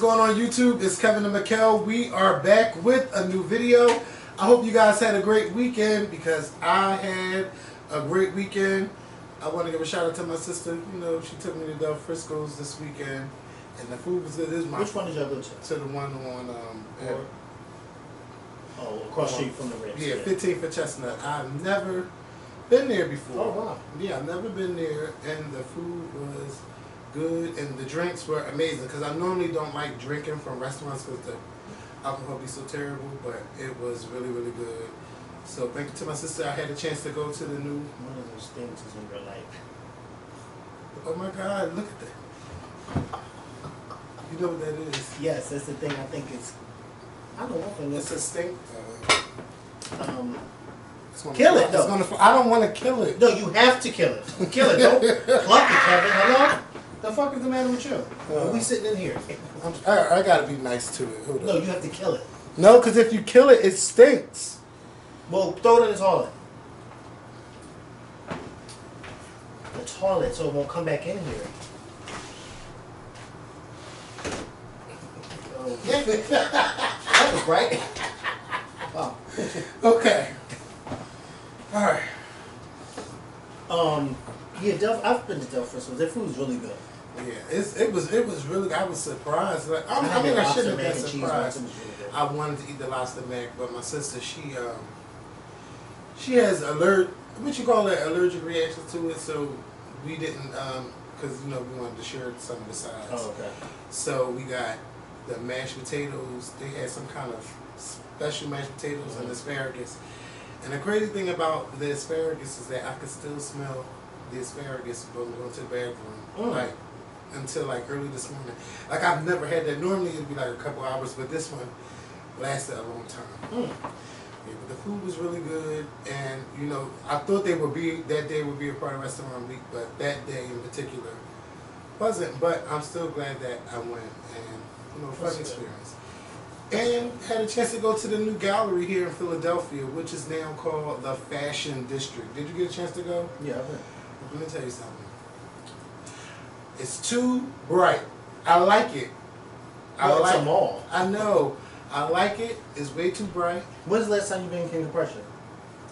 going on YouTube? It's Kevin and Mikkel. We are back with a new video. I hope you guys had a great weekend because I had a great weekend. I want to give a shout out to my sister. You know, she took me to Del Frisco's this weekend, and the food was good. Which one did y'all go to? To the one on across the street from the Ribs. Yeah, 15th for Chestnut. I've never been there before. Oh wow. Yeah, I've never been there, and the food was good, and the drinks were amazing. Because I normally don't like drinking from restaurants because the alcohol be so terrible, but it was really, really good. So thank you to my sister. I had a chance to go to the new. One of those things is in your life. Oh my God! Look at that. You know what that is? Yes, that's the thing. I think it's. I don't know what thing It's a stink. Kill it though. I don't want to kill it. No, you have to kill it. Kill it. Don't pluck it, Kevin. Hello? The fuck is the matter with you? We sitting in here. I gotta be nice to it. Hold No, on. you have to kill it. No, because if you kill it, it stinks. Well, throw it in the toilet. The toilet, so it won't come back in here. That was right. Wow. Okay. All right. Yeah, I've been to Del Frisco's. Their food's really good. Yeah, it was really. I was surprised. Like I shouldn't have been surprised. I wanted to eat the lobster mac, but my sister, she has allergic reaction to it, so we didn't because we wanted to share some of the sides. Oh, okay. So we got the mashed potatoes. They had some kind of special mashed potatoes and asparagus. And the crazy thing about the asparagus is that I could still smell the asparagus when we went to the bathroom, like until like early this morning. Like I've never had that. Normally it'd be like a couple hours, but this one lasted a long time. Yeah, but the food was really good, and I thought that day would be a part of Restaurant Week, but that day in particular wasn't. But I'm still glad that I went, and fun experience. And had a chance to go to the new gallery here in Philadelphia, which is now called the Fashion District. Did you get a chance to go? Yeah, I went. Let me tell you something. It's too bright. I like it. It's a mall. I know. I like it. It's way too bright. When's the last time you've been in King of Prussia?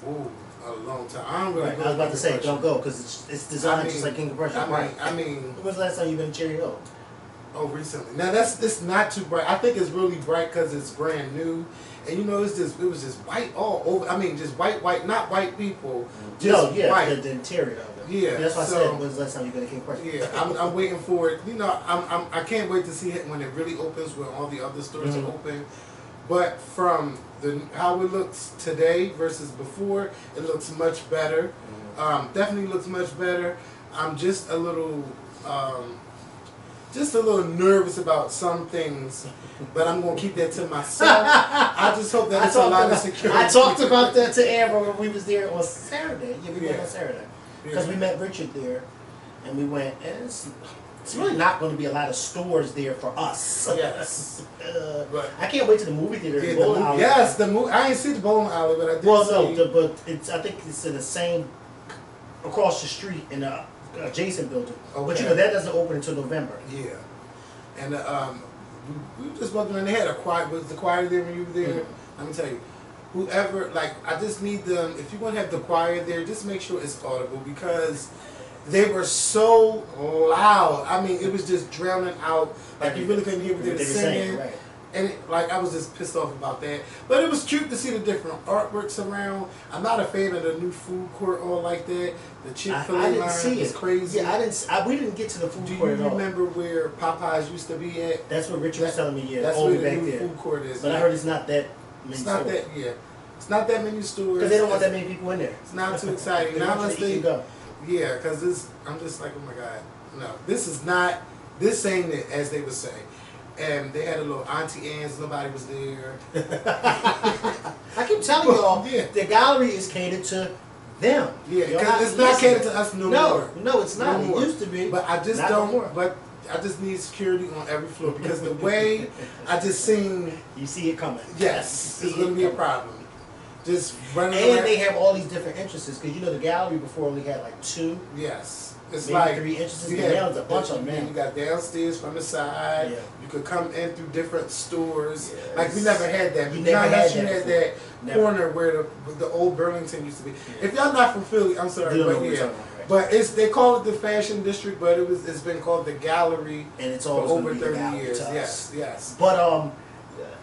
Oh, a long time. I don't really go. I was about to say, don't go, because it's designed just like King of Prussia. I mean. When's the last time you've been in Cherry Hill? Oh, recently. Now it's not too bright. I think it's really bright because it's brand new, and it was just white all over. I mean, just white, not white people. Just white. The interior of it. Yeah, that's why I said when's the last time you've been in King of Prussia? Yeah, I'm waiting for it. I can't wait to see it when it really opens, when all the other stores are open. But from how it looks today versus before, it looks much better. Definitely looks much better. I'm just a little nervous about some things, but I'm gonna keep that to myself. I just hope that it's a lot of security. I talked about that to Amber when we was there on Saturday. Yeah, we went on Saturday because we met Richard there, and we went. And it's really not going to be a lot of stores there for us. Yes. I can't wait to the movie theater. Yes, the movie. I ain't see the bowling alley, but I did. Well, no, but I think it's in the same across the street in the adjacent building. Okay. But that doesn't open until November. Yeah, and we were just walking and they had was the choir there when you were there? Let me tell you, whoever, I just need them, if you're going to have the choir there, just make sure it's audible because they were so loud. I mean, it was just drowning out, you really couldn't hear what they were singing. Right. And I was just pissed off about that. But it was cute to see the different artworks around. I'm not a fan of the new food court all like that. The Chick-fil-A line is crazy. Yeah, we didn't get to the food court at all. Do you remember where Popeyes used to be at? That's what Richard was telling me, yeah. That's where the new food court is. But I heard it's not that many stores. It's not that many stores. Because they don't want that many people in there. It's not too exciting. Now unless they go. Yeah, because I'm just like, oh my God. No, this ain't it, as they would say. And they had a little Auntie Anne's, nobody was there. I keep telling y'all, the gallery is catered to them. Yeah, because it's not catered to us no more. No, it's not. No more. It used to be. But I just but I just need security on every floor because the way I just seen... You see it coming. Yes, it's going to be a problem. Just running and around. They have all these different entrances because the gallery before only had 2. Yes. It's maybe like 3 entrances. you Now there's a bunch of them now. You got downstairs from the side. Yeah. You could come in through different stores. Yes. Like we never had that. You never had that. You had that corner where the old Burlington used to be. Yeah. If y'all not from Philly, I'm sorry, You don't know but what we're yeah. talking about, right? But they call it the Fashion District, but it's been called the Gallery And it's for always over gonna be 30 the gallery years. to us. Yes. But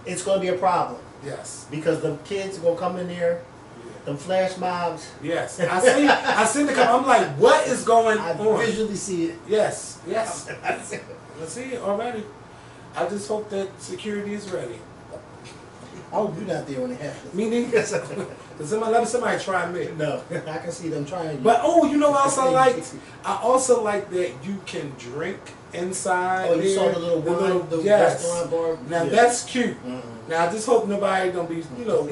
it's gonna be a problem Yes. because the kids are gonna come in there, them flash mobs. Yes. I seen the I'm like, what is going I on? visually see it. Yes. I see it already. I just hope that security is ready. I hope you're not there when it happens. Me neither. Let somebody try me. No, I can see them trying. But you know what else I like? I also like that you can drink inside. Oh, you saw the little wine, the restaurant bar. Now Yeah. that's cute. Mm-hmm. Now I just hope nobody gonna be,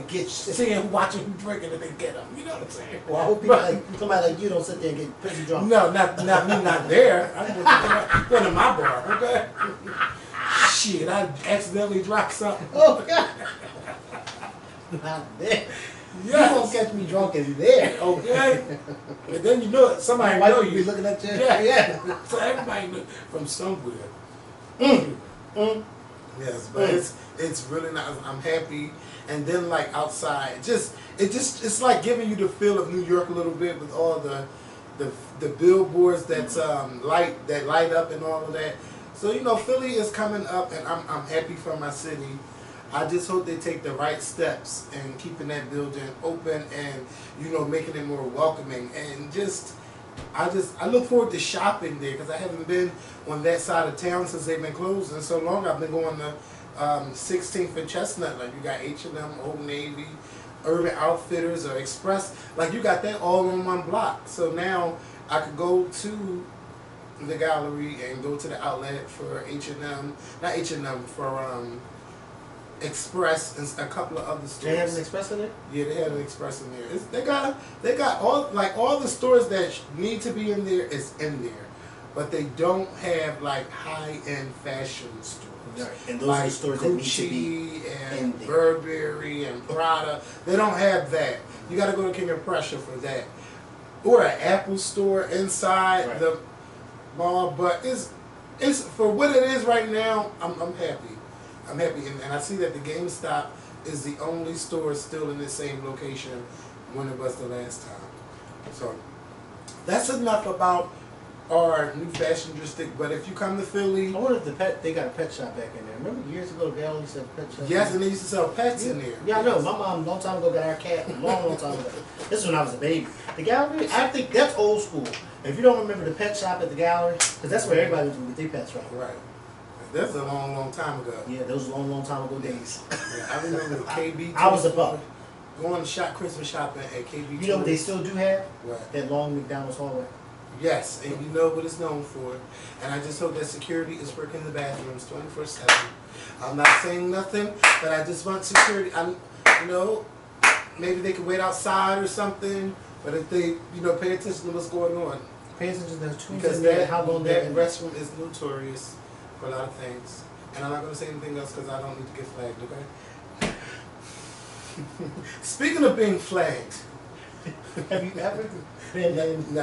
Get seeing, watching who drinking and they get them. You know what I'm saying? Well, I hope people somebody like you don't sit there and get pretty drunk. No, not me, not there. I'm going to my bar. Okay. Shit, I accidentally dropped something. Oh God. Not there. Yes. You won't catch me drunk in there. Okay. And then you know it. Somebody Why know would you. be looking at you? Yeah. So everybody know from somewhere. Yes, but it's really nice. I'm happy. And then like outside, it's like giving you the feel of New York a little bit with all the billboards that's light up and all of that. So Philly is coming up, and I'm happy for my city. I just hope they take the right steps in keeping that building open and making it more welcoming, and I look forward to shopping there because I haven't been on that side of town since they've been closed and so long. I've been going to 16th and Chestnut. Like you got H&M, Old Navy, Urban Outfitters, or Express. Like you got that all on one block. So now I could go to the gallery and go to the outlet for H&M, not H&M, for Express and a couple of other stores. They have an Express in it? Yeah, they have an Express in there. They got all the stores that need to be in there is in there, but they don't have like high-end fashion stores. Right. And those like are the stores that need to be and Burberry and Prada. They don't have that. You got to go to King of Prussia for that, or an Apple store inside the mall. But it's for what it is right now. I'm happy. I'm happy, and I see that the GameStop is the only store still in the same location when it was the last time. So that's enough about our new fashion district. But if you come to Philly, I wonder if they got a pet shop back in there. Remember years ago, the gallery said pet shop? yes, and they used to sell pets in there. Yeah, I know. My mom, a long time ago, got our cat. Long time ago. This is when I was a baby. The gallery, I think that's old school. If you don't remember the pet shop at the gallery, because that's where everybody went to get their pets from. Right. That's a long time ago. Yeah, those long time ago days. Yeah, I remember KB. I was a pup. Going to Christmas shopping at KB. You know what they still do have? What? That long McDonald's hallway. Yes, and you know what it's known for. And I just hope that security is working in the bathrooms 24/7. I'm not saying nothing, but I just want security. Maybe they could wait outside or something. But if they, pay attention to what's going on, Pay attention to who's because in there, how long that they're in. restroom is notorious for a lot of things. And I'm not going to say anything else because I don't need to get flagged. Okay. Speaking of being flagged. Have you ever been in?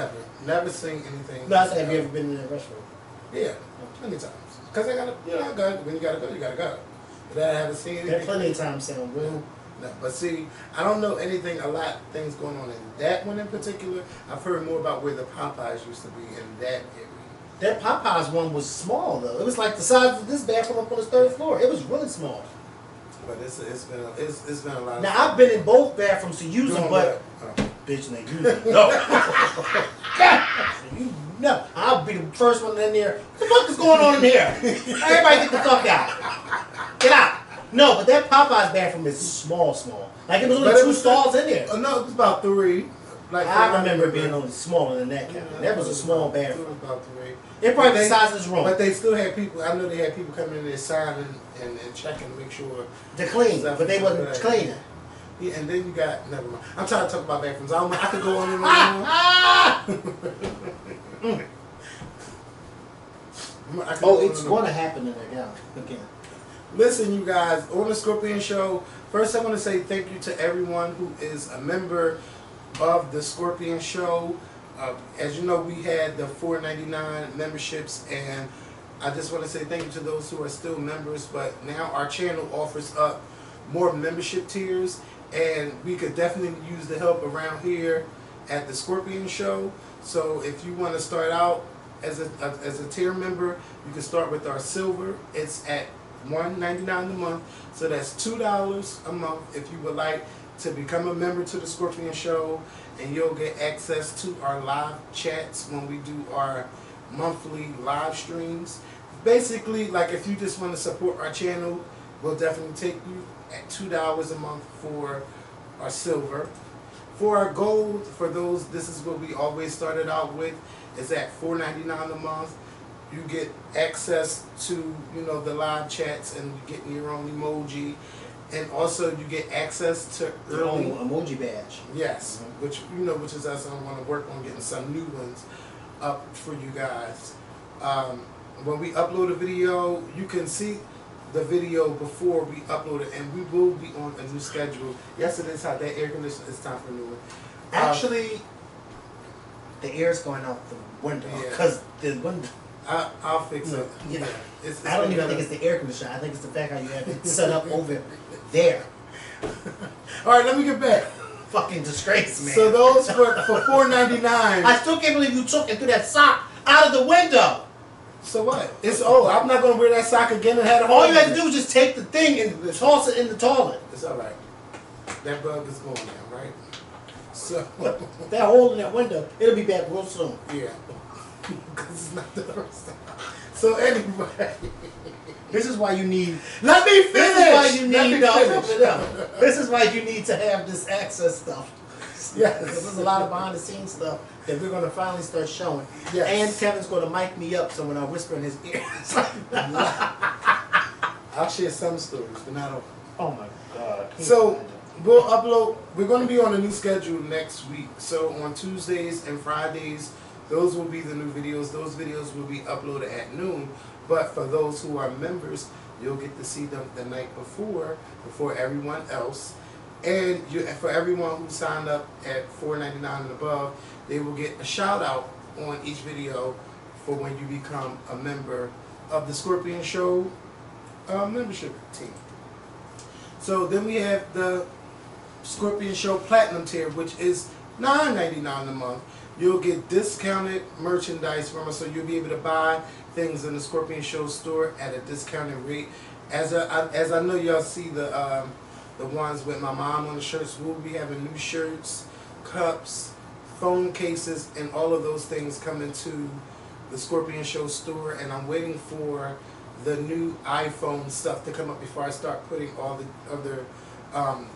Never seen anything. No, I said, have you ever been in a restaurant? Yeah, plenty of times. Because I gotta, when you gotta go, you gotta go. But I haven't seen anything. There plenty of times sound real. No, but see, I don't know things going on in that one in particular. I've heard more about where the Popeyes used to be in that area. That Popeyes one was small though. It was like the size of this bathroom up on the 3rd floor. It was really small. But it's been a lot. Now I've been in both bathrooms to use them, but bitch, now you know. You know, I'll be the first one in there. What the fuck is going on in here? Everybody get the fuck out. Get out. No, but that Popeyes bathroom is small. Like it was only 2 stalls in there. No, it was about 3. Like I remember being only smaller than that. That was a small bathroom. It was about 3. It probably the size of this room. But they still had people. I know they had people coming in there signing and checking to make sure to clean, but they wasn't cleaning. Yeah, and then you got never mind. I'm trying to talk about bathrooms. I could go on and on. Oh, it's going to happen in there now again. Listen, you guys, on the Scorpion Show, first I want to say thank you to everyone who is a member of the Scorpion Show. As you know, we had the $4.99 memberships, and I just want to say thank you to those who are still members. But now our channel offers up more membership tiers, and we could definitely use the help around here at the Scorpion Show. So if you want to start out as a tier member, you can start with our silver. It's at $1.99 a month, so that's $2 a month if you would like to become a member to the Scorpion Show, and you'll get access to our live chats when we do our monthly live streams. Basically, like if you just want to support our channel, we'll definitely take you at $2 a month for our silver. For our gold, for those, this is what we always started out with, is at $4.99 a month. You get access to, the live chats, and you're getting your own emoji. And also you get access to early emoji badge. Yes, which is us. I want to work on getting some new ones up for you guys. When we upload a video, you can see the video before we upload it, and we will be on a new schedule. Yes, it is hot. That air conditioner, it's time for a new one. Actually, the air is going out the window because the window. I'll fix it. Yeah. It's I don't even think it's the air conditioner. I think it's the fact how you have it set up over there. All right, let me get back. Fucking disgrace, man. So those for $4.99. I still can't believe you took and threw that sock out of the window. So what? I'm not gonna wear that sock again and have it. All you have to do is just take the thing and toss it in the toilet. It's all right. That bug is gone now, right? So that hole in that window, it'll be back real soon. Yeah, because it's not the first time. So anyway, this is why you need. Let me finish. This is why you need. This is why you need to have this access stuff. Yes, because there's a lot of behind the scenes stuff that we're going to finally start showing. Yes. And Kevin's going to mic me up so when I whisper in his ear. I'll share some stories, but not all. Oh my God. So we'll upload. We're going to be on a new schedule next week. So on Tuesdays and Fridays, those will be the new videos. Those videos will be uploaded at noon. But for those who are members, you'll get to see them the night before everyone else. And for everyone who signed up at $4.99 and above, they will get a shout out on each video for when you become a member of the Scorpion Show membership team. So then we have the Scorpion Show Platinum tier, which is $9.99 a month. You'll get discounted merchandise from us, so you'll be able to buy things in the Scorpion Show store at a discounted rate. As I know y'all see the ones with my mom on the shirts, we'll be having new shirts, cups, phone cases, and all of those things coming to the Scorpion Show store. And I'm waiting for the new iPhone stuff to come up before I start putting all the other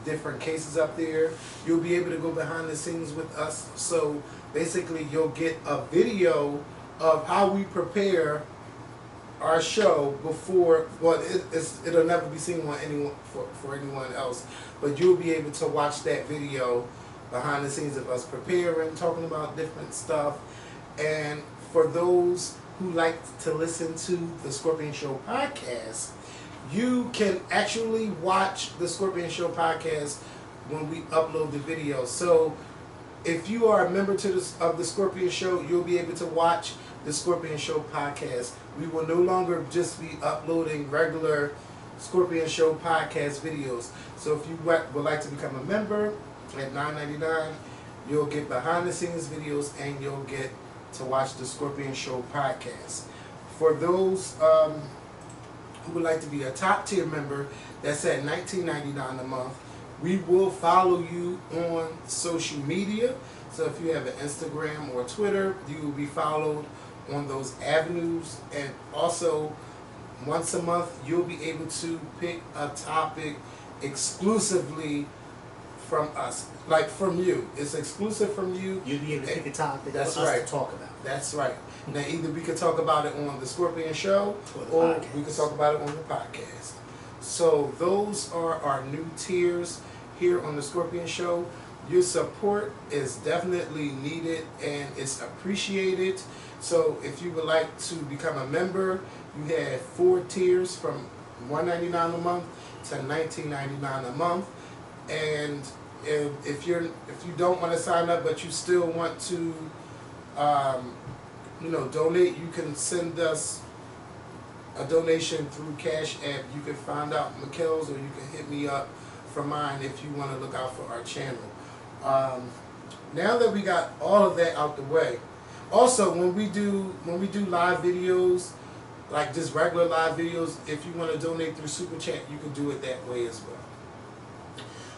different cases up there. You'll be able to go behind the scenes with us. So basically you'll get a video of how we prepare our show before. Well, it'll never be seen on anyone for anyone else, but you'll be able to watch that video behind the scenes of us preparing, talking about different stuff. And for those who like to listen to the Scorpion Show podcast, you can actually watch the Scorpion Show podcast when we upload the video. So if you are a member of the Scorpion Show, you'll be able to watch the Scorpion Show podcast. We will no longer just be uploading regular Scorpion Show podcast videos. So if you would like to become a member at $9.99, you'll get behind the scenes videos and you'll get to watch the Scorpion Show podcast. For those who would like to be a top tier member, that's at $19.99 a month. We will follow you on social media. So if you have an Instagram or Twitter, you will be followed on those avenues. And also, once a month, you'll be able to pick a topic exclusively from us, like from you. It's exclusive from you. You'll be able to pick a topic that's for us right. to talk about. That's right. Now, either we could talk about it on the Scorpion Show or we could talk about it on the podcast. So those are our new tiers here on the Scorpion Show. Your support is definitely needed and it's appreciated. So if you would like to become a member, you have 4 tiers from $1.99 a month to $19.99 a month. And if you don't want to sign up but you still want to donate. You can send us a donation through Cash App. You can find out Mikkel's, or you can hit me up for mine if you want to look out for our channel. Now that we got all of that out the way, also when we do live videos, like just regular live videos, if you want to donate through Super Chat, you can do it that way as well.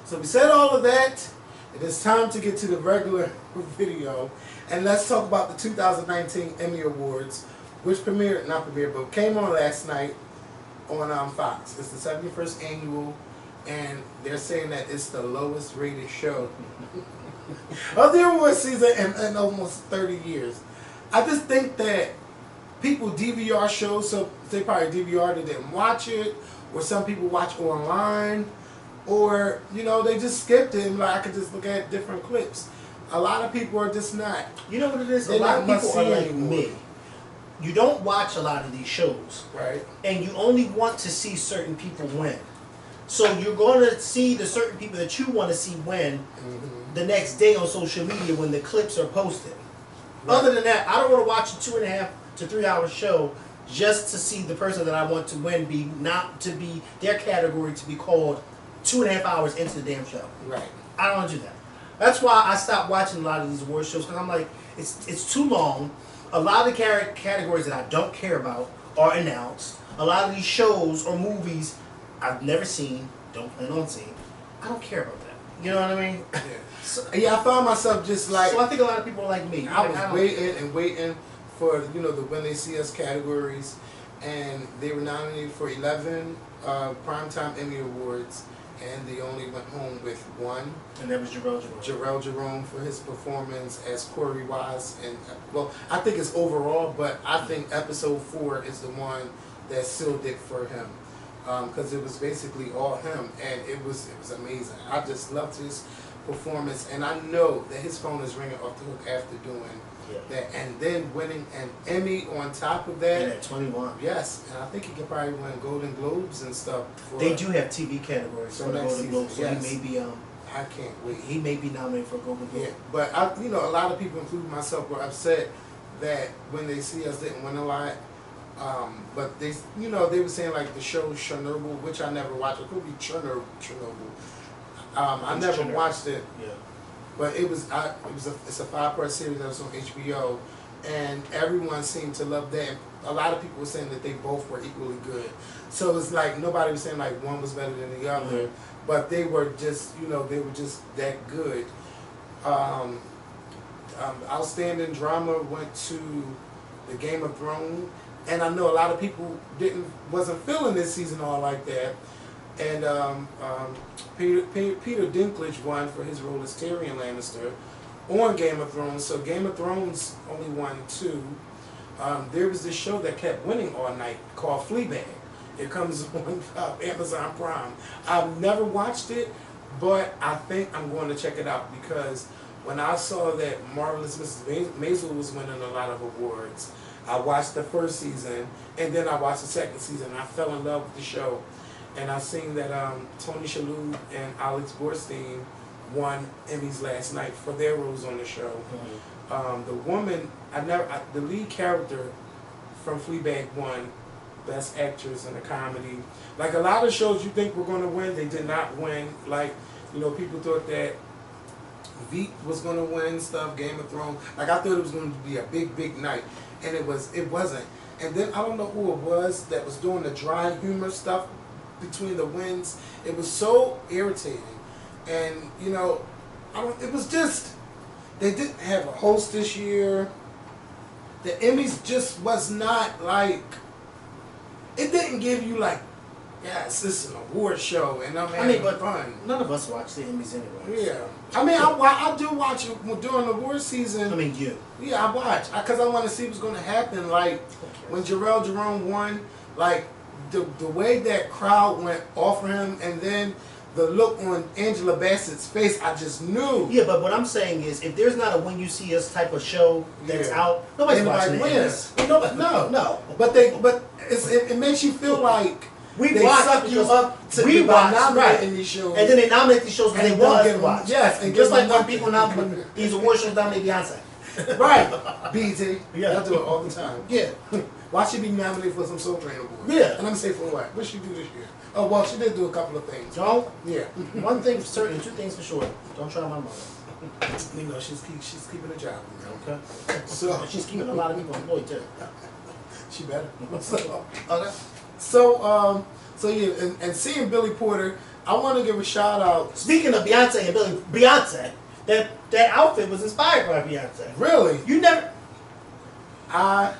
So we said all of that. It is time to get to the regular video, and let's talk about the 2019 Emmy Awards, which but came on last night on Fox. It's the 71st annual, and they're saying that it's the lowest rated show of the award season in almost 30 years. I just think that people DVR shows, so they probably DVR'd it, didn't watch it, or some people watch online, or they just skipped it and I could just look at different clips. A lot of people are just not. You know what it is? A lot of people are like me. You don't watch a lot of these shows, right? And you only want to see certain people win. So you're going to see the certain people that you want to see win the next day on social media when the clips are posted. Right. Other than that, I don't want to watch a 2.5 to 3 hour show just to see the person that I want to win be their category to be called 2.5 hours into the damn show. Right. I don't want to do that. That's why I stopped watching a lot of these award shows, because I'm like, it's too long. A lot of the categories that I don't care about are announced. A lot of these shows or movies I've never seen, don't plan on seeing. I don't care about that. You know what I mean? Yeah. So, I found myself just like. So I think a lot of people are like me. I was waiting for the When They See Us categories, and they were nominated for 11 Primetime Emmy Awards, and they only went home with one. And that was Jharrel Jerome for his performance as Corey Wise. And I think it's overall, but I think episode 4 is the one that sealed it for him, because it was basically all him, and it was amazing. I just loved his performance, and I know that his phone is ringing off the hook after doing that, and then winning an Emmy on top of that. And at 21. Yes, and I think he could probably win Golden Globes and stuff. They do have TV categories for the Golden Globes, so he may be. I can't wait. He may be nominated for a Golden Globe. Yeah, but a lot of people, including myself, were upset that When They See Us didn't win a lot. But they were saying like the show Chernobyl, which I never watched. It could be Chernobyl. I never watched it. Yeah. But it's a 5-part series that was on HBO, and everyone seemed to love that. A lot of people were saying that they both were equally good. So it's like nobody was saying like one was better than the other, but they were just that good. Outstanding drama went to the Game of Thrones, and I know a lot of people wasn't feeling this season all like that. And Peter Dinklage won for his role as Tyrion Lannister on Game of Thrones. So Game of Thrones only won 2. There was this show that kept winning all night called Fleabag. It comes on Amazon Prime. I've never watched it, but I think I'm going to check it out, because when I saw that Marvelous Mrs. Maisel was winning a lot of awards, I watched the first season, and then I watched the second season, and I fell in love with the show. And I seen that Tony Shalhoub and Alex Borstein won Emmys last night for their roles on the show. The woman, the lead character from Fleabag won Best Actress in a Comedy. Like a lot of shows you think were going to win, they did not win. Like, people thought that Veep was going to win stuff, Game of Thrones. Like I thought it was going to be a big night, and it wasn't. And then I don't know who it was that was doing the dry humor stuff between the wins. It was so irritating, and it was just, they didn't have a host this year. The Emmys just was not like, it didn't give you like, yes, this is an award show, and but fun. None of us watch the Emmys anyway. Yeah, I do watch it during the award season. Yeah, I watch because I want to see what's going to happen. Like when Jharrel Jerome won, like. The way that crowd went off for him, and then the look on Angela Bassett's face, I just knew. Yeah, but what I'm saying is, if there's not a When You See Us type of show that's out, nobody's watching it. No. But it makes you feel like they suck you up to be nominated in these shows, and then they nominate these shows because they want us to watch. Yes, and just like when people nominate these award shows, nominate Beyonce. Right, BT. Yeah. I do it all the time. Yeah. Why she be nominated for some Soul Train award? Yeah. And I'm say for what? What she do this year? Oh well, she did do a couple of things. Don't. Yeah. One thing for certain, two things for sure. Don't try my mother. You know, she's keeping a job. You know? Okay. So She's keeping a lot of people employed too. she better. So, Okay. so yeah, and seeing Billy Porter, I want to give a shout out. Speaking of Beyonce and Beyonce, that outfit was inspired by Beyonce. Really, You never. I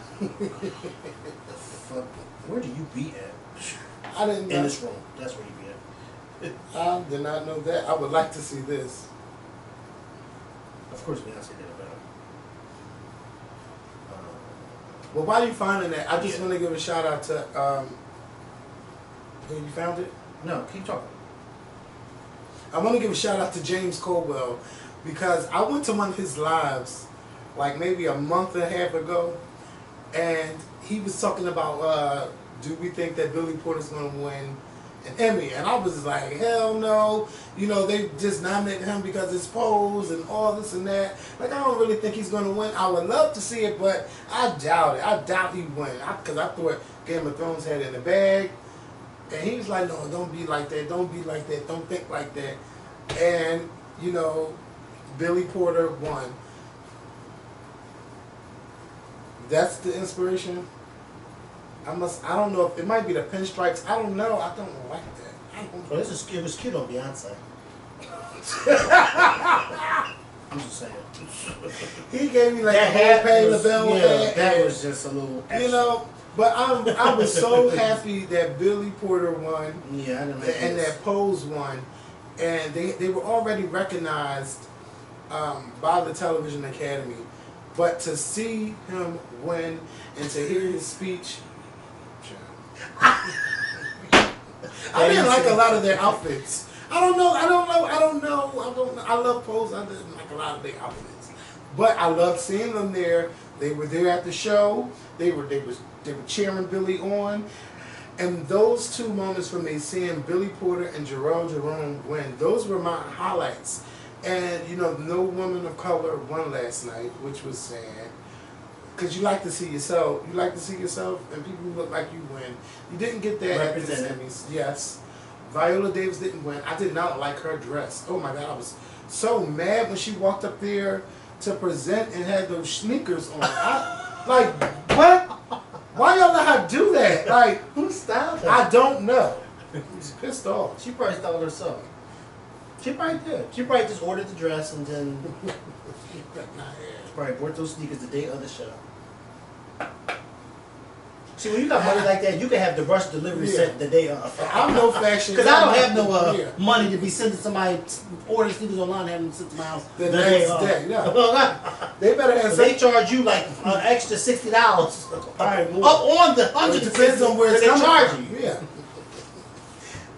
Where do you be at? I didn't know. In this room. That's where you be at. I did not know that. I would like to see this. Of course, Beyonce did it better. Well, while you finding that, I just Yeah. want to give a shout out to. You found it? No, keep talking. I want to give a shout out to James Colwell because I went to one of his lives like maybe a month and a half ago, and he was talking about do we think that Billy Porter's going to win an Emmy? And I was like, hell no. You know, they just nominated him because his pose and all this and that. Like, I don't really think he's going to win. I would love to see it, but I doubt it. I doubt he'd win. Because I thought Game of Thrones had it in the bag. And he was like, no, don't be like that. Don't be like that. Don't think like that. And, you know, Billy Porter won. That's the inspiration. I don't know if it might be the pinstripes. I don't know. I don't like that. I don't Well, it was cute on Beyonce. I'm just saying. He gave me like That a whole Pay was, LaBelle yeah, hat. that and, was just a little extra. you know, but I was so happy that Billy Porter won Yeah, I didn't like and this. that Pose won. And they were already recognized by the Television Academy. But to see him win and to hear his speech, I didn't like a lot of their outfits. I don't know. I love Pose. I didn't like a lot of their outfits, but I loved seeing them there. They were there at the show. They were cheering Billy on, and those two moments for me, seeing Billy Porter and Jharrel Jerome win, those were my highlights. And you know, no woman of color won last night, which was sad. Because you like to see yourself. You like to see yourself and people who look like you win. You didn't get that at the Emmys. Yes. Viola Davis didn't win. I did not like her dress. Oh my God, I was so mad when she walked up there to present and had those sneakers on. Like, what? Why y'all let her do that? Like, Who styled her? I don't know. I was pissed off. She probably styled herself. She probably did. She probably just ordered the dress and then she probably bought those sneakers the day of the show. See, when you got money like that, you can have the rush delivery set the day of. I'm no fashion. Because I don't have no Yeah. money to be sending somebody order sneakers online and having them sent to my house The next day, yeah. They better have They charge you like an extra $60 Alright, up on the It depends on where it's they coming charge from. you. Yeah.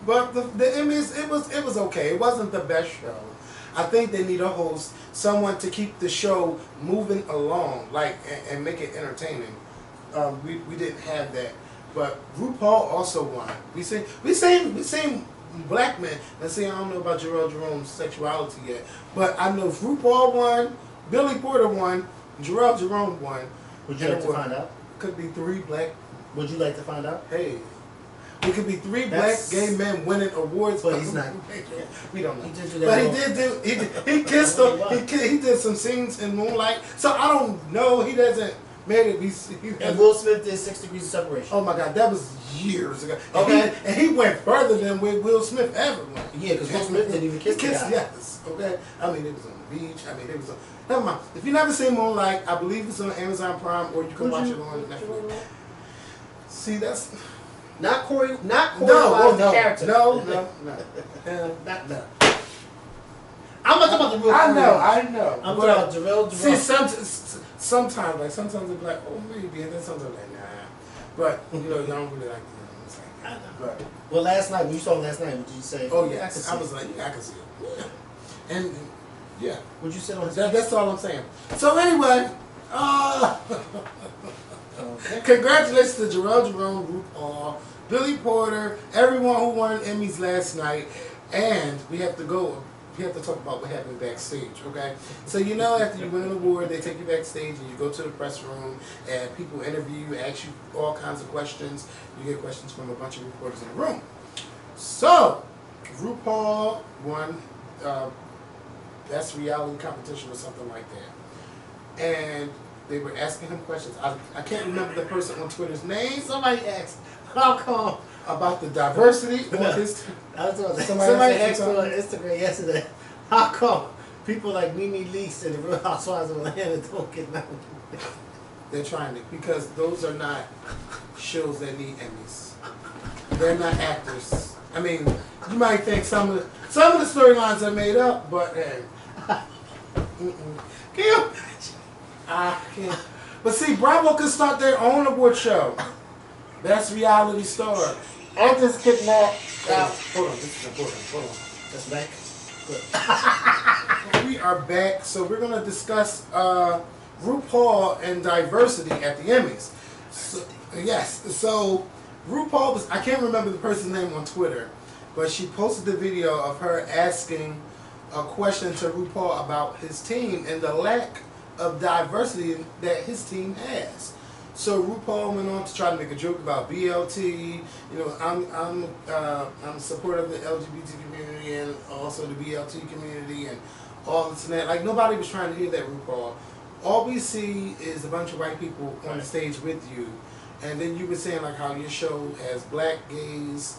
But the Emmys, it was okay. It wasn't the best show. I think they need a host, someone to keep the show moving along, like and make it entertaining. We didn't have that, but RuPaul also won. We seen black men. Let's see, I don't know about Jharrel Jerome's sexuality yet, but I know if RuPaul won, Billy Porter won, Jharrel Jerome won. Would you like to find out? Could be 3 black. Would you like to find out? Hey. It could be 3 That's- black gay men winning awards, But he's not. We don't know. He did do that. But he kissed them. He did some scenes in Moonlight. So I don't know. He doesn't made it. And Will Smith did 6 Degrees of Separation. Oh my God, that was years ago. Okay. And he went further than Will Smith ever went. Yeah, because Will Smith didn't even kiss the guy. Yes. Okay. I mean, it was on the beach. I mean, it was on. Never mind. If you've never seen Moonlight, I believe it's on Amazon Prime, or you can watch it on Netflix. See, that's. Not Corey. Not Corey. No, character. no. Not No. I'm not talking about the real. I Corey. know. I'm But talking about Jharrel see, Jerome. sometimes they'll be like, oh, maybe, and then sometimes like, nah. But, you know, you don't really like the it's like that. But, Well, last night, when you saw him last night, what did you say? oh, Yeah, yes. I was like, yeah, I can see it. Yeah. And, yeah. Would you sit on his That's all I'm saying. So, anyway, Okay. congratulations to Jharrel Jerome, RuPaul, Billy Porter, everyone who won Emmys last night. And we have to go we have to talk about what happened backstage, okay? So you know, after you win an award, they take you backstage and you go to the press room and people interview you, ask you all kinds of questions. You get questions from a bunch of reporters in the room. So RuPaul won Best Reality Competition or something like that, and they were asking him questions. I can't remember the person on Twitter's name. Somebody asked, how come? About the diversity on his team. Somebody asked on Instagram yesterday, how come people like Mimi Leaks and the Real Housewives of Atlanta don't get nominated? They're trying to, because those are not shows that need Emmys. They're not actors. I mean, you might think some of the storylines are made up, but hey, can you? I can't. But see, Bravo could start their own award show. That's reality star. Actors kidnapped. Hold on, this is important. Hold on. That's back. Good. We are back, so we're gonna discuss RuPaul and diversity at the Emmys. So, yes, so RuPaul was, I can't remember the person's name on Twitter, but she posted a video of her asking a question to RuPaul about his team and the lack of diversity that his team has. So RuPaul went on to try to make a joke about BLT. You know, I'm supportive of the LGBT community and also the BLT community and all this and that. Like, nobody was trying to hear that, RuPaul. All we see is a bunch of white people on the stage with you, and then you were saying like how your show has black gays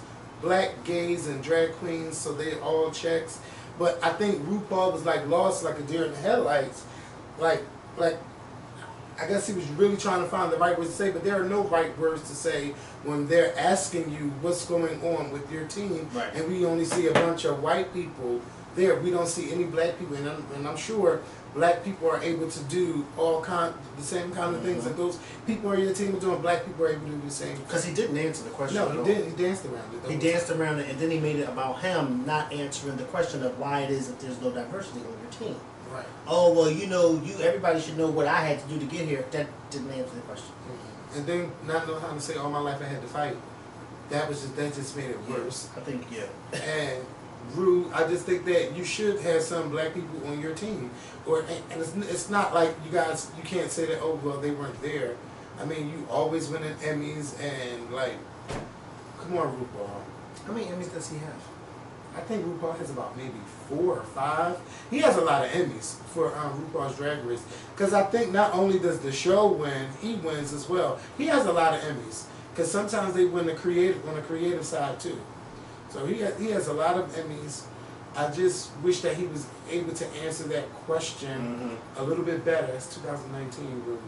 and drag queens, so they all checks. But I think RuPaul was like lost like a deer in the headlights, like. I guess he was really trying to find the right words to say, but there are no right words to say when they're asking you what's going on with your team, right. And we only see a bunch of white people there. We don't see any black people, and I'm sure black people are able to do the same kind of things that those people on your team are doing. Black people are able to do the same. Because he didn't answer the question. No, he didn't. He danced around it. He danced around it, and then he made it about him not answering the question of why it is that there's no diversity on your team. Right. Oh well, everybody should know what I had to do to get here. That didn't answer the question. Mm-hmm. And then not know how to say all my life I had to fight. That just made it worse. I think And Ru, I just think that you should have some black people on your team, and it's not like you can't say that, oh well, they weren't there. I mean, you always win at Emmys, and like, come on, RuPaul. How many Emmys does he have? I think RuPaul has about maybe 4 or 5. He has a lot of Emmys for RuPaul's Drag Race, because I think not only does the show win, he wins as well. He has a lot of Emmys, because sometimes they win on the creative side too. So he has a lot of Emmys. I just wish that he was able to answer that question a little bit better. It's 2019, Ru,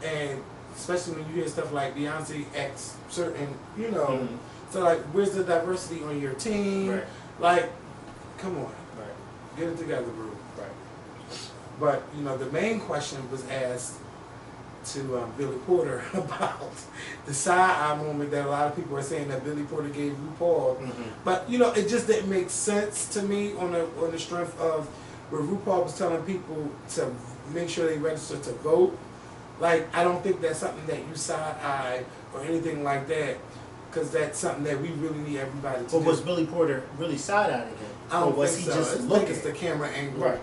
and especially when you hear stuff like Beyonce X certain, So like, where's the diversity on your team? Right. Like, come on. Right. Get it together, Ru. Right. But, the main question was asked to Billy Porter about the side-eye moment that a lot of people are saying that Billy Porter gave RuPaul. But, it just didn't make sense to me on the strength of where RuPaul was telling people to make sure they register to vote. Like, I don't think that's something that you side-eye or anything like that. Because that's something that we really need everybody to do. But was Billy Porter really side-eyeing him? I don't or was think he so. just I think looking? it's the camera angle. Right.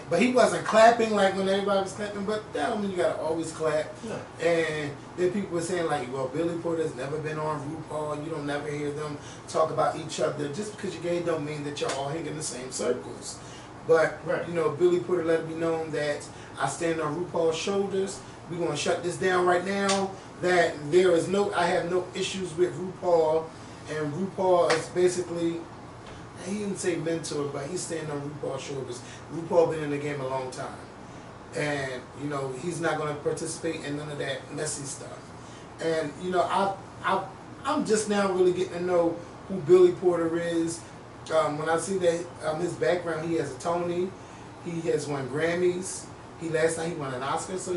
But he wasn't clapping like when everybody was clapping, but that don't mean you gotta always clap. No. And then people were saying like, well, Billy Porter's never been on RuPaul, you don't never hear them talk about each other. Just because you're gay don't mean that y'all all hang in the same circles. But, right. Billy Porter let it be known that I stand on RuPaul's shoulders. We're going to shut this down right now. That I have no issues with RuPaul. And RuPaul is basically, he didn't say mentor, but he's standing on RuPaul's shoulders. RuPaul been in the game a long time. And, he's not going to participate in none of that messy stuff. And, I'm just now really getting to know who Billy Porter is. When I see that his background, he has a Tony, he has won Grammys. Last night he won an Oscar, so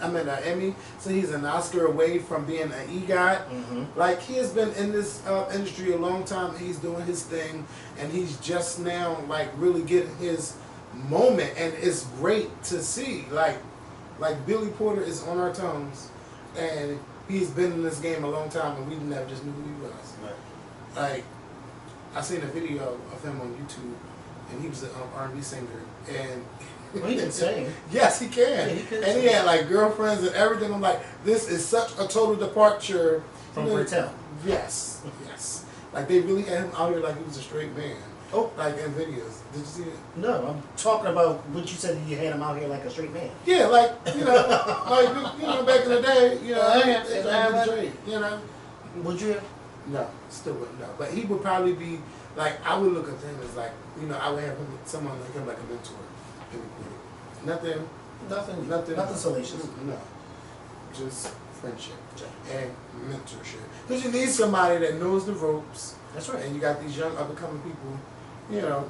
an Emmy, so he's an Oscar away from being an EGOT. Like, he has been in this industry a long time. He's doing his thing, and he's just now like really getting his moment, and it's great to see. Like Billy Porter is on our tongues, and he's been in this game a long time, and we never just knew who he was. Right. Like, I seen a video of him on YouTube, and he was an R&B singer. And well, he can sing. Yes, he can. Yeah, he can and sing. he had like girlfriends and everything. I'm like, this is such a total departure From Rupaul. Yes, yes. Like they really had him out here like he was a straight man. Oh, like in videos. Did you see it? No, I'm talking about what you said. You had him out here like a straight man. Yeah, like back in the day, yeah, you know. Would you? No, still wouldn't know. But he would probably be like, I would look at him as like, I would have him, someone like him like a mentor. Nothing salacious. No, just friendship and mentorship. Because you need somebody that knows the ropes. That's right. And you got these young up and coming people, Yeah.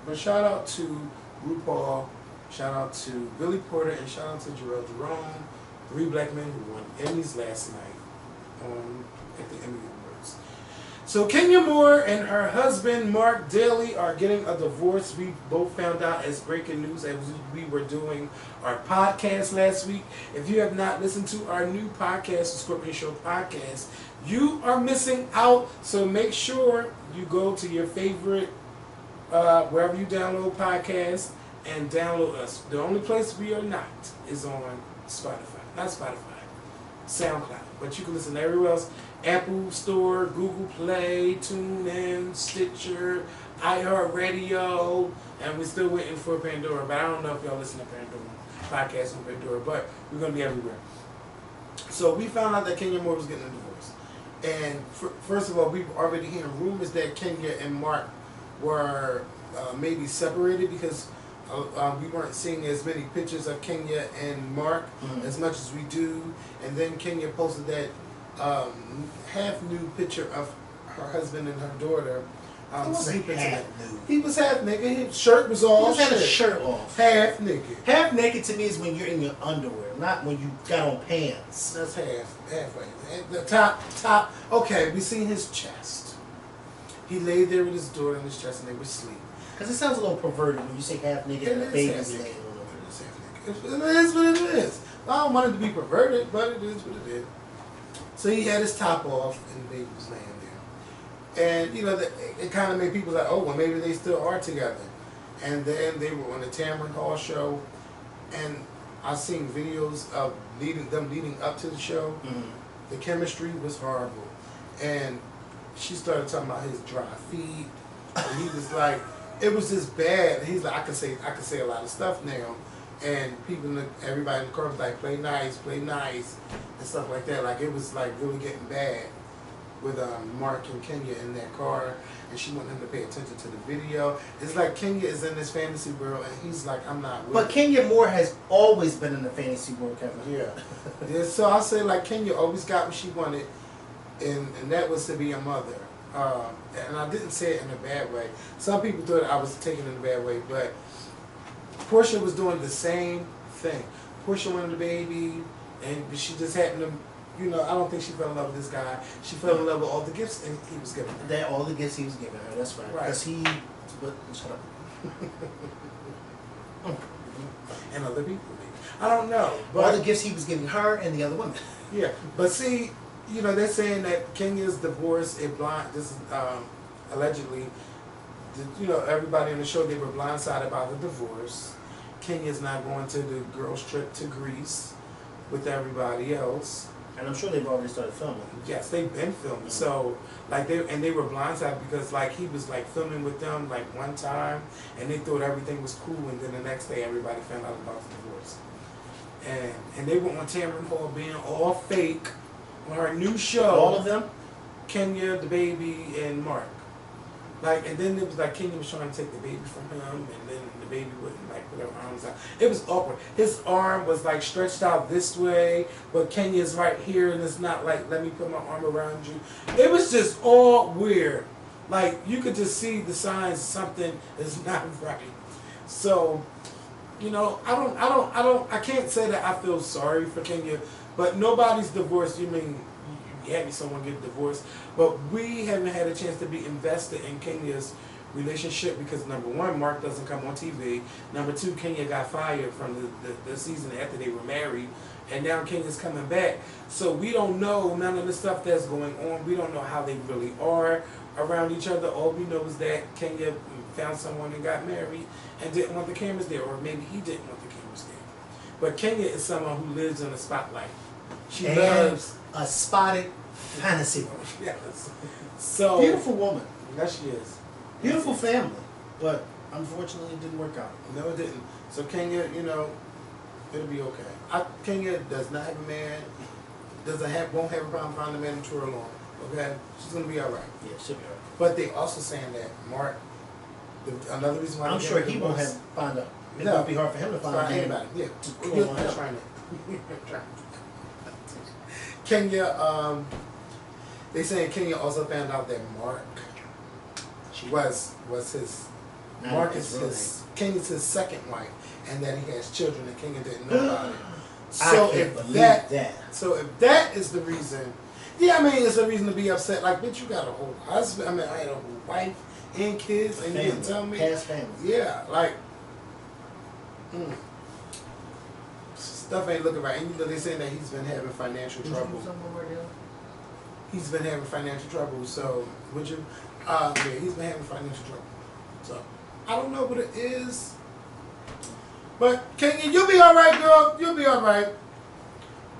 But shout out to RuPaul, shout out to Billy Porter, and shout out to Jharrel Jerome, 3 black men who won Emmys last night at the Emmy Awards. So Kenya Moore and her husband Mark Daly are getting a divorce. We both found out as breaking news as we were doing our podcast last week. If you have not listened to our new podcast, the Scorpion Show podcast, you are missing out. So make sure you go to your favorite, wherever you download podcasts, and download us. The only place we are not is on Spotify. Not Spotify, SoundCloud. But you can listen everywhere else. Apple Store, Google Play, TuneIn, Stitcher, iHeartRadio, and we're still waiting for Pandora. But I don't know if y'all listen to Pandora, podcasts on Pandora, but we're going to be everywhere. So we found out that Kenya Moore was getting a divorce. And first of all, we've already hearing rumors that Kenya and Mark were maybe separated because we weren't seeing as many pictures of Kenya and Mark as much as we do. And then Kenya posted that half nude picture of her husband and her daughter sleeping together. He was half naked. His shirt was off. He just had his shirt off. Half naked. Half naked to me is when you're in your underwear, not when you got on pants. That's halfway. The top. Okay, we seen his chest. He laid there with his daughter on his chest, and they were asleep. Because it sounds a little perverted when you say half naked and a baby's laying on over. It is what it is. I don't want it to be perverted, but it is what it is. So he had his top off, and the baby was laying there. And, it kind of made people like, oh, well, maybe they still are together. And then they were on the Tamron Hall show, and I've seen videos of them leading up to the show. Mm-hmm. The chemistry was horrible. And she started talking about his dry feet, and he was like, it was just bad. And he's like, I can say a lot of stuff now. And everybody in the car was like, play nice, and stuff like that. Like, it was like really getting bad with Mark and Kenya in that car, and she wanted him to pay attention to the video. It's like Kenya is in this fantasy world, and he's like, I'm not with But Kenya Moore has always been in the fantasy world, Kevin. Yeah. So I say, like, Kenya always got what she wanted, and that was to be a mother. And I didn't say it in a bad way. Some people thought I was taking it in a bad way, but Portia was doing the same thing. Portia wanted a baby, and she just happened to, I don't think she fell in love with this guy. She fell in love with all the gifts and he was giving her. All the gifts he was giving her, that's right. Because shut up. And other people, maybe. I don't know. But all the gifts he was giving her and the other women. Yeah, but see, they're saying that Kenya's divorce, this is allegedly, everybody on the show, they were blindsided by the divorce. Kenya's not going to the girls' trip to Greece with everybody else. And I'm sure they've already started filming. Yes, they've been filming. So, they were blindsided because, he was, filming with them, one time, and they thought everything was cool, and then the next day everybody found out about the divorce. And they went on Tamron Hall being all fake on her new show. All of them? Kenya, the baby, and Mark. And then it was Kenya was trying to take the baby from him, and then the baby wouldn't put her arms out. It was awkward. His arm was stretched out this way, but Kenya's right here, and it's not let me put my arm around you. It was just all weird. You could just see the signs something is not right. So, I can't say that I feel sorry for Kenya, but nobody's divorced. You mean having someone get divorced, but we haven't had a chance to be invested in Kenya's relationship because number one, Mark doesn't come on TV. Number two, Kenya got fired from the season after they were married, and now Kenya's coming back. So we don't know none of the stuff that's going on. We don't know how they really are. around each other. All we know is that Kenya found someone and got married and didn't want the cameras there, or maybe he didn't want the cameras there. But Kenya is someone who lives in the spotlight. She loves a spotted fantasy world. Yes. So beautiful woman. Yes, she is. Beautiful family, but unfortunately it didn't work out. No, it didn't. So Kenya, you know, it'll be okay. Kenya does not have a man. Won't have a problem finding a man to tour along. Okay, she's gonna be all right. Yeah, she'll be all right. But they also saying that Mark. Another reason why I'm sure he won't have find out. It won't be hard for him to find anybody. Yeah, to trying to. Kenya, they saying Kenya also found out that Mark was his. Mark is his. Kenya's his second wife, and that he has children, and Kenya didn't know about it. So if that is the reason, yeah, I mean it's a reason to be upset. Like, bitch, you got a whole husband. I mean, I had a whole wife and kids, and you didn't tell me. Past family. Yeah, like. Stuff ain't looking right. And you know they saying that he's been having financial trouble. He's been having financial trouble. So would you? Yeah, he's been having financial trouble. So I don't know what it is, but Kenya, you'll be all right, girl. You'll be all right.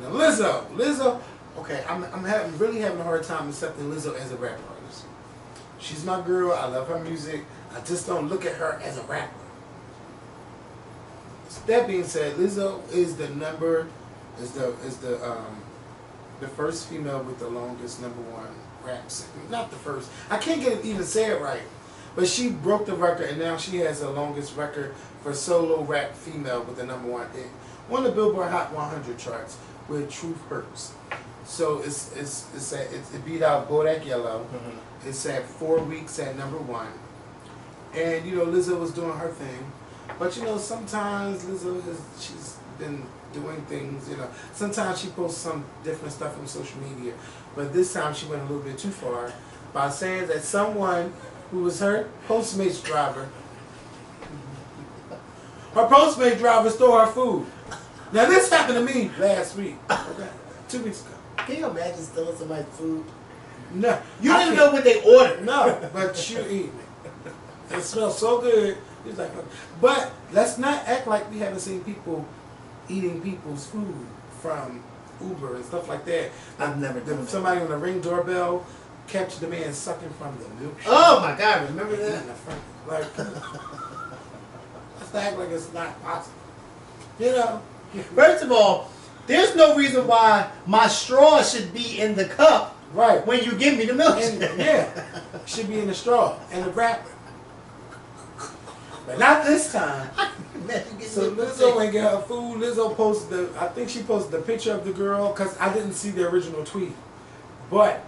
Now Lizzo. Okay, I'm really having a hard time accepting Lizzo as a rap artist. She's my girl. I love her music. I just don't look at her as a rapper. That being said, Lizzo is the first female with the longest #1 rap single. Not the first. I can't even say it right. But she broke the record, and now she has the longest record for solo rap female with the #1 hit. Won the Billboard Hot 100 charts with Truth Hurts. So it beat out Bodak Yellow. Mm-hmm. It's at 4 weeks at #1. And you know Lizzo was doing her thing. But you know, sometimes Lizzo she's been doing things, you know. Sometimes she posts some different stuff on social media. But this time she went a little bit too far by saying that someone who was her Postmates driver, stole her food. Now this happened to me last week. Okay. 2 weeks ago. Can you imagine stealing somebody's food? No. You didn't know what they ordered. No, but you eat it. It smells so good. He's like, but let's not act like we haven't seen people eating people's food from Uber and stuff like that. I've never done that. Somebody on the Ring doorbell captured the man sucking from the milkshake. Oh my God! Remember that? In the front. Like, let's act like it's not possible. You know. First of all, there's no reason why my straw should be in the cup. Right. When you give me the milkshake. Yeah. Should be in the straw and the wrapper. But not this time. So Lizzo ain't get her food. Lizzo posted I think she posted the picture of the girl, because I didn't see the original tweet. But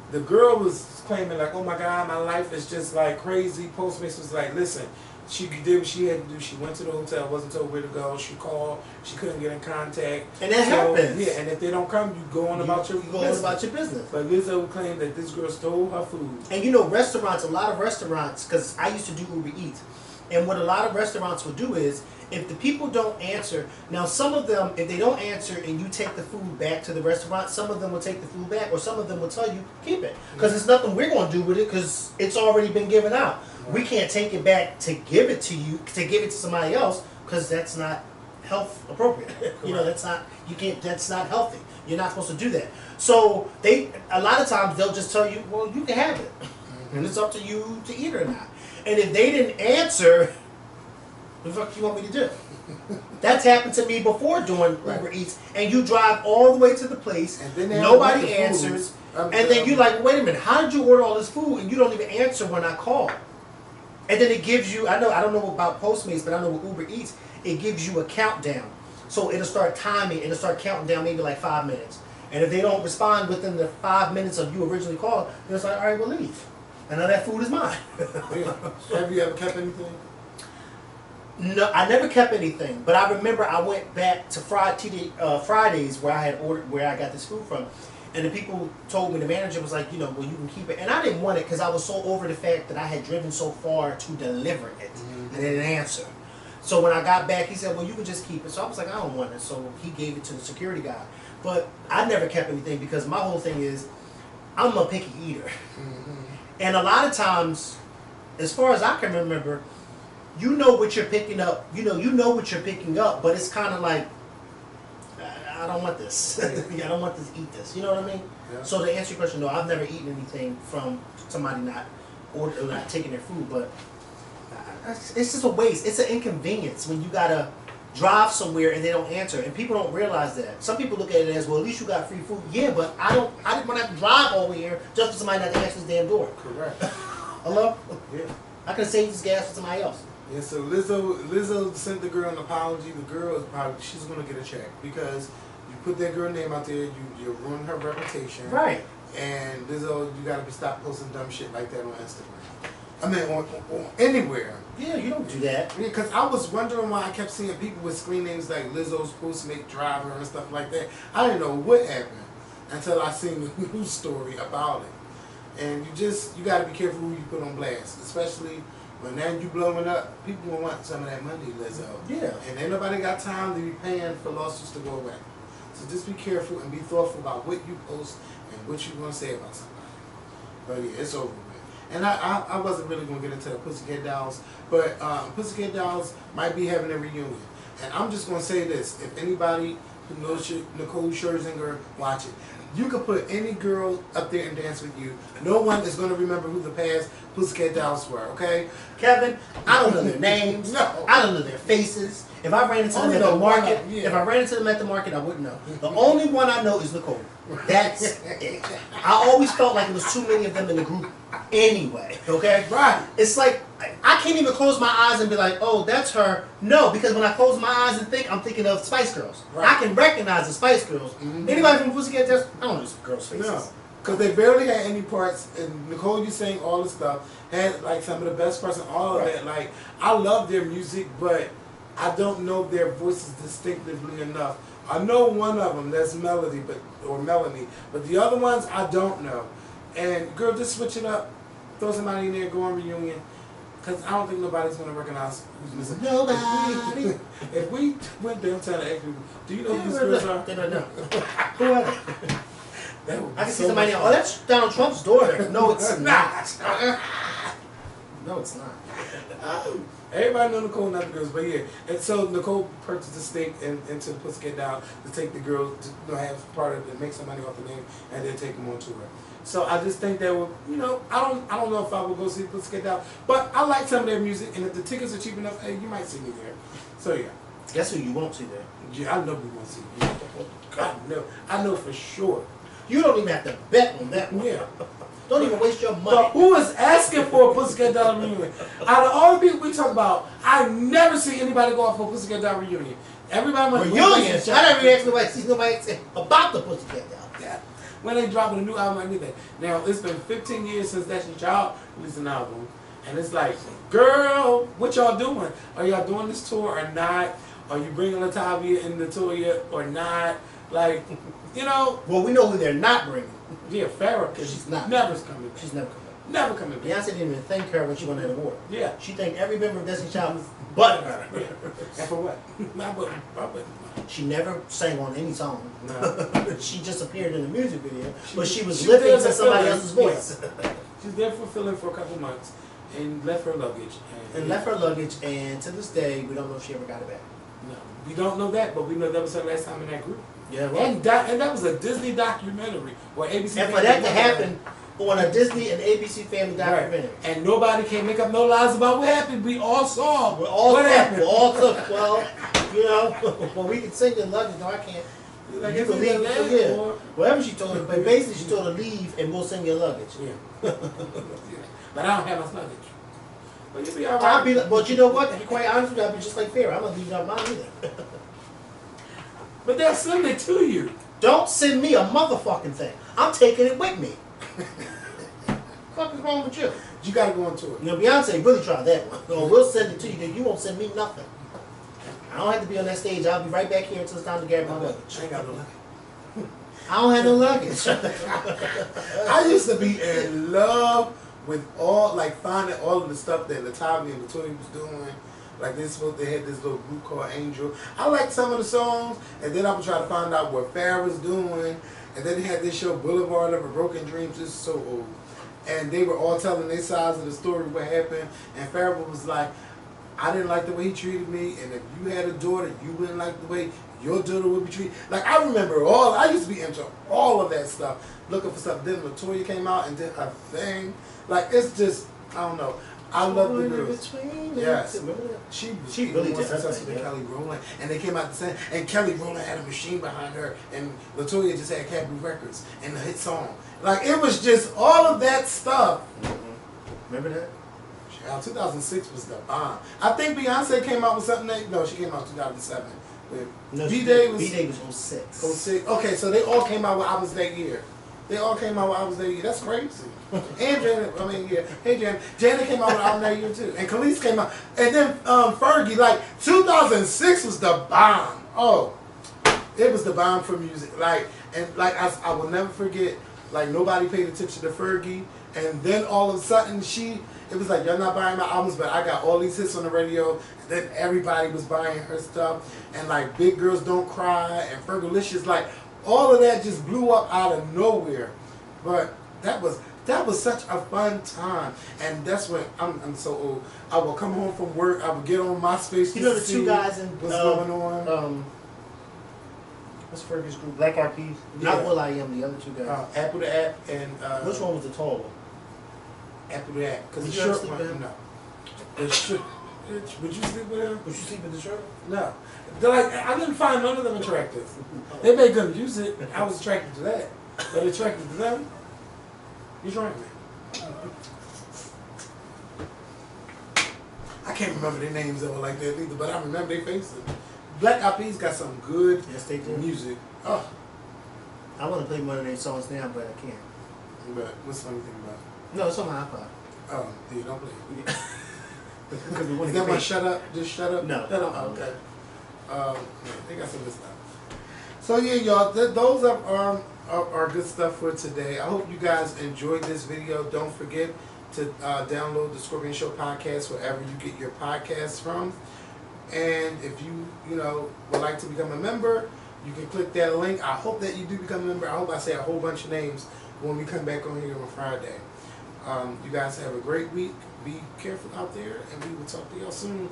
the girl was claiming like, oh my God, my life is just like crazy. Postmates was like, listen, she did what she had to do. She went to the hotel, wasn't told where to go. She called, she couldn't get in contact. And that happens. Yeah, and if they don't come, you go on about your business. But Lizzo claimed that this girl stole her food. And you know, restaurants, a lot of restaurants, because I used to do Uber Eats. And what a lot of restaurants will do is, if the people don't answer, now some of them, if they don't answer and you take the food back to the restaurant, some of them will take the food back, or some of them will tell you, keep it. Because there's nothing we're going to do with it, because it's already been given out. Right. We can't take it back to give it to you, to give it to somebody else, because that's not health appropriate. You know, that's not healthy. You're not supposed to do that. So a lot of times they'll just tell you, well, you can have it. And it's up to you to eat or not. And if they didn't answer, what the fuck you want me to do? That's happened to me before doing Uber Eats. And you drive all the way to the place, and nobody answers, and then you're like, wait a minute, how did you order all this food and you don't even answer when I call? And then it gives you, I don't know about Postmates, but I know with Uber Eats, it gives you a countdown. So it'll start timing, it'll start counting down maybe like 5 minutes. And if they don't respond within the 5 minutes of you originally called, then it's like, all right, we'll leave. And now that food is mine. Have you ever kept anything? No, I never kept anything. But I remember I went back to Fridays where I had ordered, where I got this food from. And the people told me, the manager was like, you know, well, you can keep it. And I didn't want it because I was so over the fact that I had driven so far to deliver it. And they didn't answer. So when I got back, he said, well, you can just keep it. So I was like, I don't want it. So he gave it to the security guy. But I never kept anything because my whole thing is, I'm a picky eater. And a lot of times, as far as I can remember, you know what you're picking up. You know what you're picking up, but it's kind of like, I don't want this. I don't want to eat this. You know what I mean? Yeah. So to answer your question, no, I've never eaten anything from somebody not taking their food, but it's just a waste. It's an inconvenience when you gotta drive somewhere and they don't answer, and people don't realize that. Some people look at it as, well, at least you got free food. Yeah, but I didn't want to have to drive over here just for somebody not to answer this damn door. Correct. Hello? Yeah. I could have saved this gas for somebody else. Yeah, so Lizzo sent the girl an apology. The girl she's gonna get a check because you put that girl name out there, you ruin her reputation. Right. And Lizzo, you gotta stop posting dumb shit like that on Instagram. I mean, on anywhere. Yeah, you don't do that. Yeah, because I was wondering why I kept seeing people with screen names like Lizzo's Postmate Driver and stuff like that. I didn't know what happened until I seen the news story about it. And you got to be careful who you put on blast, especially when now you blowing up. People will want some of that money, Lizzo. Yeah. And ain't nobody got time to be paying for lawsuits to go away. So just be careful and be thoughtful about what you post and what you're going to say about somebody. But yeah, it's over with. And I wasn't really going to get into the Pussycat Dolls, but Pussycat Dolls might be having a reunion. And I'm just going to say this. If anybody who knows Nicole Scherzinger, watch it. You could put any girl up there and dance with you. No one is going to remember who the past Pussycat Dolls were, okay? Kevin, I don't know their names. No. I don't know their faces. If I ran into them at the market, I wouldn't know. The only one I know is Nicole. That's it. I always felt like there was too many of them in the group anyway, okay? Right. It's like, I can't even close my eyes and be like, oh, that's her. No, because when I close my eyes and think, I'm thinking of Spice Girls. Right. I can recognize the Spice Girls. Mm-hmm. Anybody from Pussycat Dolls, I don't know these girls' faces. No. Because they barely had any parts, and Nicole, you sang all the stuff, had like some of the best parts and all of that. Like, I love their music, but I don't know their voices distinctively enough. I know one of them, that's Melody, or Melanie, but the other ones I don't know. And girl, just switch it up, throw somebody in there, go on reunion, because I don't think nobody's gonna recognize who's missing. Nobody. If we went downtown to ask people, do you know who these girls are? They don't know. Who are they? I can see somebody else. Oh, that's Donald Trump's daughter. No, it's not. No, it's not. Everybody know Nicole, not the girls, but yeah. And so Nicole purchased a stake into the Pussycat Dolls to take the girls to have part of it, make some money off the name, and then take them on tour. So I just think that would, I don't know if I would go see Pussycat Dolls, but I like some of their music, and if the tickets are cheap enough, hey, you might see me there. So yeah. Guess who you won't see there? Yeah, I know we won't see me. I know for sure. You don't even have to bet on that one. Yeah. Don't even waste your money. But who is asking for a Pussycat Dolls reunion? Out of all the people we talk about, I never see anybody go out for a Pussycat Dolls reunion. Everybody wants reunion. I never asked nobody about the Pussycat Dolls. Yeah. When they dropping a new album, I knew that. Now it's been 15 years since Destiny's Child released an album, and it's like, girl, what y'all doing? Are y'all doing this tour or not? Are you bringing Latavia in the tour yet or not? Like, Well, we know who they're not bringing. Yeah, Farrah, because she's not. Never's coming back. She's never coming back. Never coming back. Beyonce didn't even thank her when she won that award. Yeah. She thanked every member of Destiny's Child but her. Yeah. And for what? She never sang on any song. No. She just appeared in the music video, but she was listening to somebody else's voice. Yeah. She's there fulfilling for a couple months and left her luggage. And to this day, we don't know if she ever got it back. No. We don't know that, but we know that was her last time in that group. Yeah, well. And that was a Disney documentary or ABC. And for that to happen on a Disney and ABC Family documentary. Right. And nobody can make up no lies about what happened. We all saw what happened. We all took, well, we can sing your luggage. No, I can't. Like you can leave. Whatever she told her, but basically she told her leave and we'll sing your luggage. Yeah. Yeah. But I don't have my luggage. But you'll be all right. But you know what? To be quite honest with you, I'll be just like Farrah. I'm going to leave out mine either. But they'll send it to you. Don't send me a motherfucking thing. I'm taking it with me. What the fuck is wrong with you? You gotta go on tour. Beyonce really tried that one. No, we'll send it to you, you won't send me nothing. I don't have to be on that stage. I'll be right back here until it's time to grab my luggage. I ain't got no luggage. I don't have no luggage. I used to be in love with finding all of the stuff that Latavia and Latoya was doing. Like they had this little group called Angel. I liked some of the songs, and then I would try to find out what Farrah was doing. And then they had this show Boulevard of Broken Dreams. This is so old. and they were all telling their sides of the story, what happened, and Farrell was like, I didn't like the way he treated me, and if you had a daughter, you wouldn't like the way your daughter would be treated. Like, I remember I used to be into all of that stuff, looking for stuff. Then LaToya came out and did her thing. Like, it's just, I don't know. I love the girls. Yes. She really more successful than Kelly Rowland. And they came out the same. And Kelly Rowland had a machine behind her. And LaToya just had Cadbury Records and the hit song. Like, it was just all of that stuff. Remember that? 2006 was the bomb. I think Beyonce came out with something that, no, she came out in 2007. No, B-Day was 06. 06. Okay, so they all came out with albums that year. They all came out with albums that year. That's crazy. And Janet, I mean, yeah. Hey, Janet. Janet came out with an album that year, too. And Khalees came out. And then Fergie, like, 2006 was the bomb. Oh, it was the bomb for music. Like, and like, I will never forget, like, nobody paid attention to Fergie. And then all of a sudden, it was like, y'all not buying my albums, but I got all these hits on the radio. And then everybody was buying her stuff. And, like, Big Girls Don't Cry and Fergalicious, like, all of that just blew up out of nowhere. But that was such a fun time. And that's when I'm so old. I will come home from work. I would get on MySpace to the see two guys in what's going on. What's Fergie's group? Black Eyed Peas. Yeah. Not Will I Am. The other two guys. Apple the App and which one was the tall one? Apple the App. Because the you ever shirt sleep one. with him? No. The shirt. Would you sleep with him? Would you sleep with the shirt? No. They're like, I didn't find none of them attractive. They made good music. I was attracted to that. But attracted to them, you drank me. I can't remember their names that were like that either, but I remember their faces. Black Eyed Peas got some good music. Oh. I want to play one of their songs now, but I can't. But what's the funny thing about it? No, it's on my iPod. Oh, you don't play it. Is that one Shut Up? Just Shut Up? No. Okay. Yeah, they got some good stuff. So yeah, y'all, those are good stuff for today. I hope you guys enjoyed this video. Don't forget to download the Scorpion Show podcast wherever you get your podcasts from. And if you would like to become a member, you can click that link. I hope that you do become a member. I hope I say a whole bunch of names when we come back on here on Friday. You guys have a great week. Be careful out there, and we will talk to y'all soon.